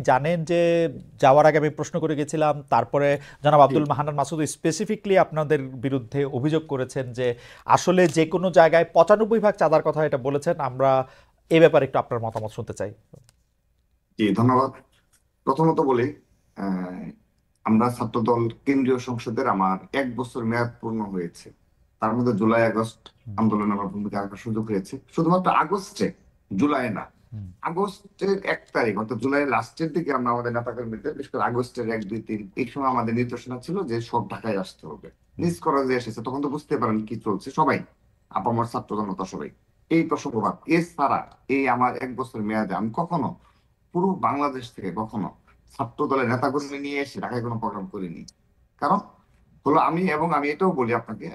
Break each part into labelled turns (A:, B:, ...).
A: জানেন যে যাওয়ার আগে আমি প্রশ্ন করে গেছিলাম, তারপরে জনাব
B: জি
A: আব্দুল মান্নান মাসুদ স্পেসিফিকলি আপনাদের বিরুদ্ধে অভিযোগ করেছেন যে আসলে যে কোনো জায়গায় 95 ভাগ চাঁদার কথা এটা বলেছেন। আমরা এ ব্যাপারে একটু আপনার মতামত শুনতে চাই।
B: জি ধন্যবাদ। প্রথমত বলি, আহ, আমরা ছাত্রদল কেন্দ্রীয় সংসদের আমার 1 বছর মেয়াদ পূর্ণ হয়েছে। তার মধ্যে জুলাই আগস্ট
A: হুম,
B: আন্দোলনে আমার ভূমিকা রাখার সুযোগ হয়েছে, শুধুমাত্র আগস্টে, জুলাই না।
A: হুম,
B: আগস্টের 1 তারিখ অর্থাৎ জুলাই লাস্টের দিকে আমরা আমাদের নেতাকর্মীদের, বিশেষ করে আগস্টের 1, 2, 3 এই সময় আমাদের নির্দেশনা ছিল যে সব ঢাকায় আসতে হবে।
A: হুম,
B: নিজ করা যে এসেছে, তখন তো বুঝতে পারেন কি চলছে সবাই, আপামর ছাত্র জনতা সবাই। এই প্রসঙ্গবাদ এছাড়া এই আমার 1 বছর মেয়াদে আমি কখনো পুরো বাংলাদেশ থেকে কখনো ছাত্র দলের নেতাকর্মী নিয়ে এসে ঢাকায় কোনো প্রোগ্রাম করিনি। কারণ হলো আমি এটাও বলি আপনাকে,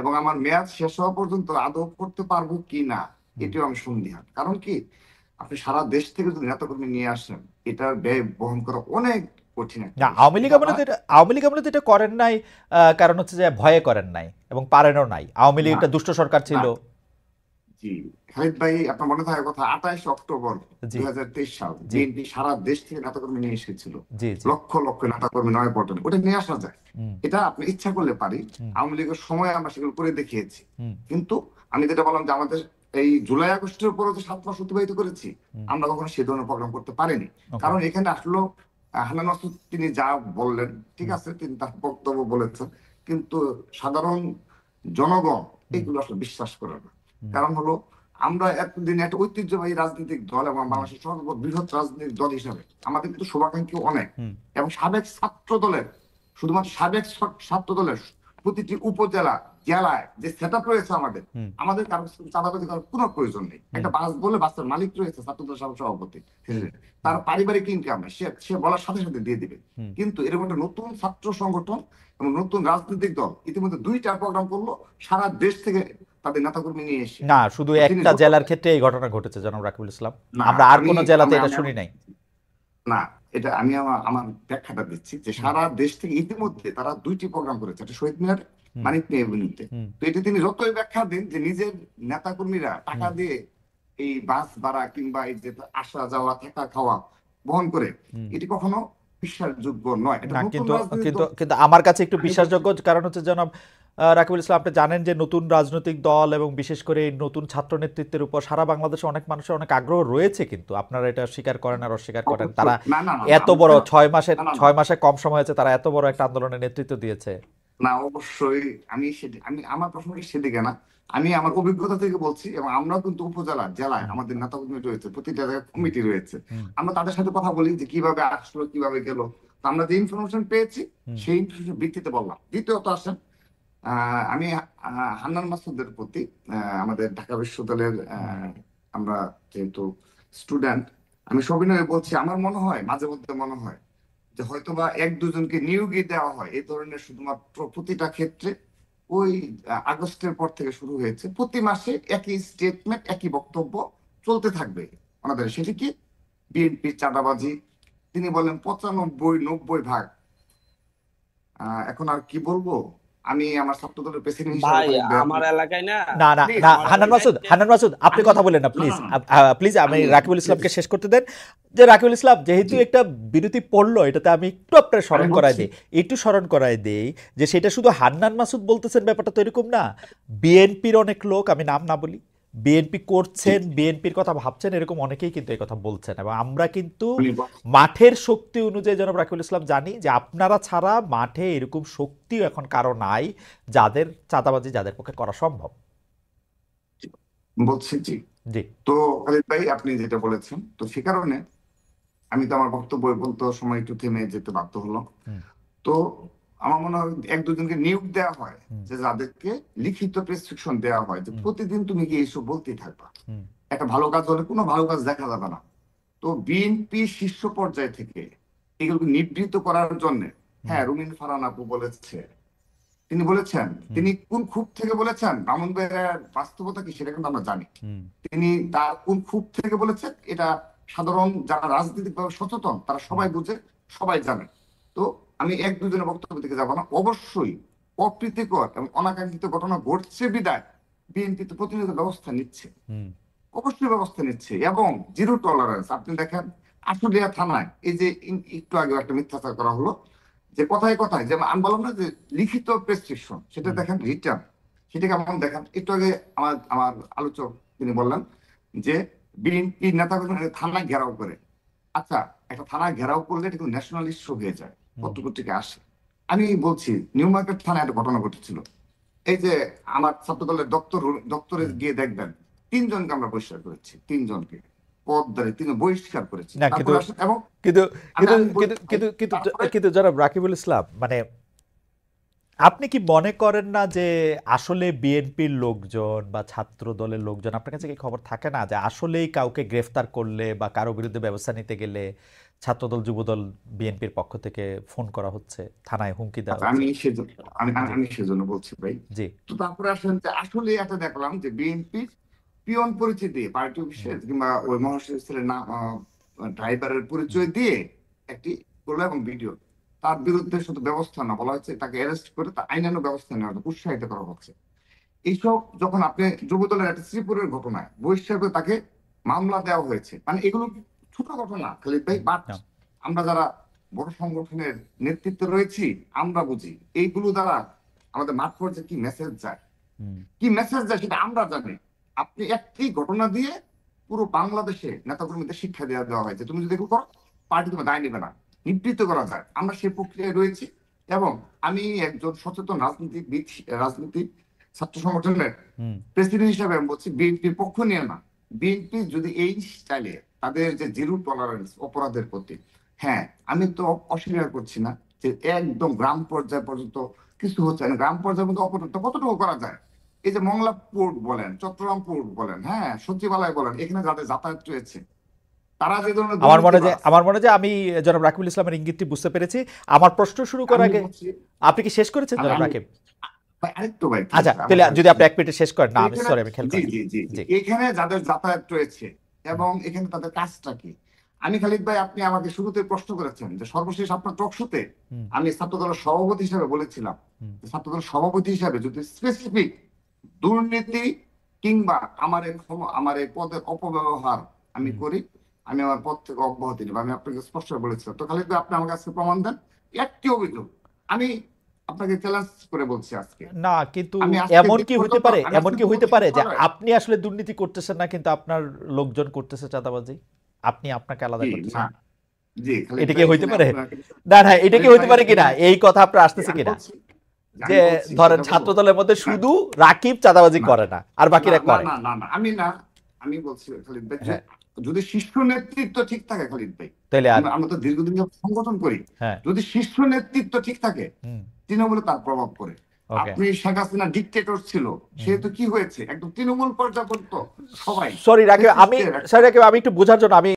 B: এবং আমার মেয়াদ শেষ হওয়া পর্যন্ত আদৌ করতে পারবো কি না
A: হুম।
B: এটাও আমি সন্দিহান। কারণ কি, আপনি সারা দেশ থেকে যদি নেতাকর্মী নিয়ে আসেন, এটার ব্যয় বহন করা অনেক কঠিন একটা
A: না,
B: বিষয়। এটা আমরা
A: আওয়ামী লীগ আমলে তো এটা করেন নাই। কারণ হচ্ছে যে ভয়ে করেন নাই এবং পারেনও নাই। আওয়ামী লীগ
B: না
A: একটা দুষ্ট সরকার ছিল।
B: না জি খালিদ ভাই, আপনার মনে থাকার কথা, 28 অক্টোবর
A: জি,
B: 2023 সাল
A: জি,
B: বিএনপি সারা দেশ থেকে নেতাকর্মী নিয়ে এসেছিল।
A: জি, জি।
B: লক্ষ লক্ষ নেতাকর্মী নয়াপল্টনে, ওটা নিয়ে আসা যায়।
A: হুম,
B: এটা আপনি ইচ্ছা করলে পারি।
A: হুম,
B: আওয়ামী লীগের সময় আমরা সেগুলো করে দেখিয়েছি।
A: হুম,
B: কিন্তু আমি যেটা বললাম যে আমাদের এই জুলাই আগস্টের পরে যে 7 মাস অতিবাহিত করেছি,
A: হুম।
B: আমরা কখনো সে ধরনের প্রোগ্রাম করতে পারিনি।
A: ওকে।
B: কারণ এখানে আসলো হান্নান মাসুদ তিনি যা বললেন ঠিক
A: হুম,
B: আছে, তিনি তার বক্তব্য বলেছেন, কিন্তু সাধারণ জনগণ
A: হুম,
B: এগুলো আসলে বিশ্বাস করে না।
A: হুম,
B: কারণ হলো, আমরা এতদিন একটা ঐতিহ্যবাহী রাজনৈতিক দল এবং
A: হুম,
B: বাংলাদেশের সর্ববৃহৎ রাজনৈতিক দল হিসাবে আমাদের কিন্তু শুভাকাঙ্ক্ষী অনেক,
A: হুম,
B: এবং সাবেক ছাত্র দলের, শুধুমাত্র সাবেক ছাত্র দলের প্রতিটি উপজেলা জেলায় যে সেট আপ রয়েছে আমাদের,
A: হুম,
B: আমাদের কারো চাঁদাবাজি করার কোনো প্রয়োজন নেই।
A: হুম,
B: একটা বাস বলে বাসের মালিক রয়েছে ছাত্রদল সভাপতি,
A: হুম,
B: তার
A: হুম,
B: পারিবারিক ইনকাম সে সে বলার সাথে সাথে দিয়ে দিবে।
A: হুম।
B: কিন্তু এরকম একটা নতুন ছাত্র সংগঠন এবং নতুন রাজনৈতিক দল ইতিমধ্যে 2টা প্রোগ্রাম করলো সারা দেশ থেকে তাদের নেতাকর্মী নিয়ে এসে।
A: না, শুধু
B: তো তিনি
A: একটা জেলার ক্ষেত্রে এই ঘটনা ঘটেছে জনাব রাকিবুল ইসলাম।
B: না
A: আমরা আর
B: আমি
A: কোন জেলাতে
B: আমি
A: এটা
B: আমি
A: শুনি নাই।
B: না, এটা আমি আমার আমার ব্যাখ্যাটা দিচ্ছি যে
A: হুম,
B: সারা দেশ থেকে ইতিমধ্যে তারা 2টি প্রোগ্রাম করেছে, একটা শহীদ মিনারে,
A: হুম,
B: মানিক মিয়া এভিনিউতে।
A: হুম,
B: তো এটা তিনি যতই ব্যাখ্যা দিন যে নিজের নেতাকর্মীরা টাকা
A: হুম,
B: দিয়ে এই বাস ভাড়া কিংবা এই যে আসা যাওয়া থাকা খাওয়া বহন করে,
A: হুম।
B: এটি কখনো বিশ্বাসযোগ্য নয়। এটা
A: না,
B: নতুন
A: কিন্তু
B: রাজনৈতিক
A: কিন্তু
B: দল।
A: কিন্তু আমার কাছে একটু
B: আমি বলছি
A: বিশ্বাসযোগ্য, কারণ হচ্ছে জনাব রাকিবুল ইসলাম, আপনি জানেন যে নতুন রাজনৈতিক দল এবং বিশেষ করে এই নতুন ছাত্র নেতৃত্বের উপর সারা বাংলাদেশে অনেক মানুষের অনেক আগ্রহ রয়েছে, কিন্তু আপনারা এটা স্বীকার করেন আর অস্বীকার করেন। তারা
B: অবশ্যই, না না না না,
A: এত
B: আমি
A: বড়
B: কেন,
A: 6 মাসের
B: না না না
A: 6 মাসে কম সময় হয়েছে, তারা এত বড় একটা আন্দোলনের নেতৃত্ব দিয়েছে।
B: না অবশ্যই, আমি আমার প্রশ্নটা সেদিকে না, আমি আমার অভিজ্ঞতা থেকে বলছি। এবং আমরাও কিন্তু উপজেলা জেলায়
A: হুম,
B: আমাদের নেতা কর্মী রয়েছে, প্রতিটা জায়গায়
A: হুম,
B: কমিটি রয়েছে।
A: হুম,
B: আমরা তাদের সাথে কথা বলি যে কিভাবে আসলো কিভাবে গেল। তো আমরা যে ইনফরমেশন পেয়েছি
A: হুম,
B: সেই ইনফরমেশন ভিত্তিতে বললাম। দ্বিতীয়ত আসেন, আমি হান্নান মাসুদের প্রতি, আমাদের ঢাকা বিশ্ববিদ্যালয়ের
A: হুম,
B: আমরা যেহেতু স্টুডেন্ট, আমি সবিনয়ে বলছি, আমার মনে হয় মাঝে মধ্যে মনে হয় যে হয়তোবা 1-2 জনকে নিয়োগই দেওয়া হয় এই ধরনের, শুধুমাত্র প্রতিটা ক্ষেত্রে ওই আগস্টের পর থেকে শুরু হয়েছে, প্রতি মাসে একই স্টেটমেন্ট একই বক্তব্য চলতে থাকবে ওনাদের। সেটি কি, বিএনপি চাঁদাবাজি, তিনি বলেন 95-90 ভাগ। এখন আর কি বলবো, আমি আমার ছাত্র দলের প্রেসিডেন্ট হিসাবে
C: ভাই,
B: খালি
C: আমার এলাকায় না,
A: না, না,
B: প্লিজ,
A: না,
C: আমার
A: হান্নান
C: এলাকায়
A: মাসুদ, হান্নান মাসুদ, আপনি
B: আমি,
A: কথা বলেন না,
B: না
A: প্লিজ।
B: না না
A: প্লিজ, আমি
B: আমি
A: রাকিবুল
B: please,
A: ইসলামকে শেষ করতে দেন। যে রাকিবুল ইসলাম যেহেতু
B: জি
A: একটা বিরতি পড়লো, এটাতে আমি একটু আপনার
B: আমি
A: স্মরণ করায়
B: বলছি,
A: দিই, একটু স্মরণ করায় দেই যে সেটা শুধু হান্নান মাসুদ বলতেছেন ব্যাপারটা তো এরকম না। বিএনপির অনেক লোক, আমি নাম না বলি, বিএনপি
B: জি
A: করছেন, বিএনপির কথা ভাবছেন, এরকম অনেকেই কিন্তু এই কথা বলছেন, এবং আমরা কিন্তু
B: উনি
A: মাঠের শক্তি অনুযায়ী জনাব রাকিবুল ইসলাম জানি যে আপনারা ছাড়া মাঠে এরকম শক্তিও এখন কারো নাই যাদের চাঁদাবাজি যাদের পক্ষে করা সম্ভব।
B: বলছি জি।
A: জি।
B: তো খালিদ ভাই, আপনি যেটা বলেছেন, তো সে কারণে আমি তো আমার বক্তব্য বলতে সময় একটু থেমে যেতে বাধ্য হলাম।
A: হুম,
B: তো আমার মনে হয় 1-2 জনকে নিয়োগ দেওয়া হয়,
A: হুম,
B: যে যাদেরকে লিখিত প্রেসক্রিপশন দেওয়া হয় যে
A: হুম,
B: প্রতিদিন তুমি কি এইসব বলতেই থাকবা।
A: হুম,
B: একটা ভালো কাজ হলে কোনো ভালো কাজ দেখা যাবে না। তো বিএনপি শীর্ষ পর্যায় থেকে এগুলোকে নিবৃত্ত করার জন্য,
A: হুম,
B: হ্যাঁ রুমিন ফারহান আপু বলেছে, তিনি বলেছেন,
A: হুম,
B: তিনি কোন খুব থেকে বলেছেন ব্রাহ্মণবাড়িয়ার বাস্তবতা কি সেটা কিন্তু আমরা জানি।
A: হুম,
B: তিনি তার কোন খুব থেকে বলেছেন এটা সাধারণ যারা রাজনৈতিকভাবে সচেতন তারা
A: হুম,
B: সবাই বুঝে, সবাই জানে। তো আমি 1-2 জনের বক্তব্য দিকে যাবো না। অবশ্যই অপ্রীতিকর এবং অনাকাঙ্ক্ষিত ঘটনা ঘটছে বিদায় বিএনপি তো প্রতিনিয়ত ব্যবস্থা নিচ্ছে,
A: হুম,
B: অবশ্যই ব্যবস্থা নিচ্ছে, এবং জিরো টলারেন্স। আপনি দেখেন আশুলিয়া থানায় এই যে একটু আগে একটা মিথ্যাচার করা হলো, যে কথায় কথায় যে আমি বললাম না যে লিখিত প্রেসক্রিপশন, সেটা দেখেন রিটার্ন, সেটা কেমন দেখেন। একটু আগে আমার আমার আলোচক তিনি বললেন যে বিএনপি নেতাকর্মী থানা ঘেরাও করে। আচ্ছা, একটা থানা ঘেরাও করলে এটা কিন্তু ন্যাশনাল ইস্যু হয়ে যায়, পত্রপত্রিকা আসে। আমি বলছি নিউ মার্কেট থানায় একটা ঘটনা ঘটেছিল। এই যে আমার ছাত্রদলের দপ্তরে গিয়ে দেখবেন 3 জনকে আমরা বহিষ্কার করেছি, 3 জনকে পদধারী 3 বহিষ্কার করেছি।
A: না কিন্তু
B: তারপরে আসেন এবং
A: কিন্তু
B: আমি
A: কিন্তু
B: আমি
A: কিন্তু
B: বলছি
A: কিন্তু কিন্তু
B: তারপরে
A: কিন্তু জনাব রাকিবুল ইসলাম, মানে আপনি কি মনে করেন না যে আসলে বিএনপির লোকজন বা ছাত্র দলের লোকজন, আপনার কাছে কি খবর থাকে না যে আসলেই কাউকে গ্রেফতার করলে বা কারো বিরুদ্ধে ব্যবস্থা নিতে গেলে ছাত্রদল যুবদল বিএনপির পক্ষ থেকে ফোন করা হচ্ছে, থানায় হুমকি দেওয়া
B: আচ্ছা,
A: হচ্ছে?
B: আমি সেজন্য আমি
A: জি
B: আমি সেজন্য বলছি ভাই।
A: জি।
B: তো তারপরে আসেন যে আসলে এটা দেখলাম যে বিএনপি পিয়ন পরিচয় দিয়ে, পার্টি অফিসে কিংবা ওই মহাসচিবের নাম, ড্রাইভারের পরিচয় দিয়ে একটি করলো এবং ভিডিও, তার বিরুদ্ধে শুধু ব্যবস্থা না, বলা হচ্ছে তাকে অ্যারেস্ট করে তা আইনানুগ ব্যবস্থা নেওয়া হচ্ছে, উৎসাহিত করা হচ্ছে। এইসব যখন আপনি যুবদলের একটা শ্রীপুরের ঘটনায় বহিষ্কার করে তাকে মামলা দেওয়া হয়েছে, মানে এগুলো ছোট ঘটনা খালিদ ভাই, বাট
A: না।
B: আমরা যারা বড় সংগঠনের নেতৃত্বে রয়েছি আমরা বুঝি এইগুলো দ্বারা আমাদের মাঠ পর্যায়ে কি মেসেজ যায়,
A: হুম।
B: কি মেসেজ যায় সেটা আমরা জানি। আপনি একটি ঘটনা দিয়ে পুরো বাংলাদেশে নেতাকর্মীদের শিক্ষা দেওয়া হয়েছে, তুমি যদি এগুলো করো পার্টি তোমার দায় নেবে না, নিবৃত্ত করা যায়। আমরা সেই প্রক্রিয়ায় রয়েছি এবং আমি একজন সচেতন রাজনীতিবিদ, রাজনীতি ছাত্র সংগঠনের
A: হুম।
B: প্রেসিডেন্ট হিসাবে আমি বলছি বিএনপির পক্ষ নিয়ে না। বিএনপি যদি এই স্টাইলে তাদের যে জিরো টলারেন্স অপরাধের প্রতি, হ্যাঁ আমি তো অস্বীকার করছি না যে একদম গ্রাম পর্যায় পর্যন্ত কিছু হচ্ছে না, গ্রাম পর্যায়ের মধ্যে অপরাধ কতটুকু করা যায়। এই যে মংলা পোর্ট বলেন, চট্টগ্রাম পোর্ট বলেন, হ্যাঁ সচিবালয় বলেন, এখানে যাদের যাতায়াত রয়েছে তারা যে ধরনের দুর্নীতিবাজ।
A: আমার মনে হয় আমি জনাব রাকিবুল ইসলামের ইঙ্গিতটি বুঝতে পেরেছি। আমার প্রশ্ন শুরু করার
B: আমি
A: আগে
B: বলছি
A: আপনি কি শেষ করেছেন
B: আমি
A: জনাব
B: আমি
A: রাকিব?
B: ভাই, আরেকটু ভাই প্লিজ
A: আচ্ছা,
B: আমার
A: তাহলে যদি
B: কাছে।
A: আপনি এক মিনিটে শেষ করেন। না, আমি
B: এখানে
A: সরি, আমি খেয়াল
B: জি
A: করিনি।
B: জি জি জি
A: জি।
B: এখানে যাদের যাতায়াত রয়েছে এবং এখানে তাদের কাজটা কি, আমি খালিদ ভাই আপনি আমাকে শুরুতে প্রশ্ন করেছেন যে সর্বশেষ আপনার টক শোতে
A: হুম।
B: আমি ছাত্রদলের সভাপতি হিসেবে বলেছিলাম
A: হুম।
B: যে ছাত্রদলের সভাপতি হিসেবে যদি স্পেসিফিক দুর্নীতি কিংবা আমার এই পদের অপব্যবহার আমি
A: হুম।
B: করি, আমি আমার পদ থেকে অব্যাহতি নেব। আমি আপনাকে স্পষ্ট বলেছিলাম। তো খালিদ ভাই আপনি আমার কাছে প্রমাণ দেন একটি অভিযোগ। আমি আপনাকে চ্যালেঞ্জ করে বলছি আজকে,
A: না, কিন্তু
B: আমি আজকে
A: এমন
B: দিন
A: কি হইতে
B: পর্যন্ত
A: পারে,
B: আমি
A: এমন
B: আজকে
A: কি হইতে
B: বলছি
A: পারে যে
B: সকালে
A: আপনি আসলে দুর্নীতি করতেছেন না কিন্তু আপনার লোকজন করতেছে চাঁদাবাজি, আপনি আপনাকে আলাদা
B: জি
A: করতেছেন?
B: না, জি খালিদ
A: এটা কি
B: ভাই
A: হইতে
B: এখানে
A: পারে?
B: আপনাকে
A: না না, এটা কি
B: খালিদ
A: হইতে
B: ভাই
A: পারে কিনা,
B: এখানে
A: এই কথা আপনার আসতেছে
B: আমি
A: কিনা?
B: বলছি
A: যে
B: আমি বলছি
A: ধরেন
B: সেটা
A: ছাত্র
B: বলবো
A: দলের মধ্যে
B: না
A: শুধু রাকিব চাঁদাবাজি
B: না
A: করে না, আর
B: না
A: বাকিরা
B: না
A: করে।
B: না না না আমি না, আমি বলছি খালিদ ভাই যে
A: হ্যাঁ,
B: যদি শীর্ষ নেতৃত্ব ঠিক থাকে খালিদ ভাই,
A: তাহলে আর
B: আমরা তো দীর্ঘদিন যাবত সংগঠন করি,
A: হ্যাঁ।
B: যদি শীর্ষ নেতৃত্ব ঠিক থাকে
A: হুম।
B: তৃণমূলে তার প্রভাব পড়ে।
A: ওকে।
B: আপনি শেখ হাসিনা ডিকটেটর ছিল, সে তো কি হয়েছে একদম তৃণমূল পর্যায় পর্যন্ত সবাই
A: সরি রাকিব,
B: ফ্যাসিস্টের একটা
A: আমি একটু বোঝার জন্য আমি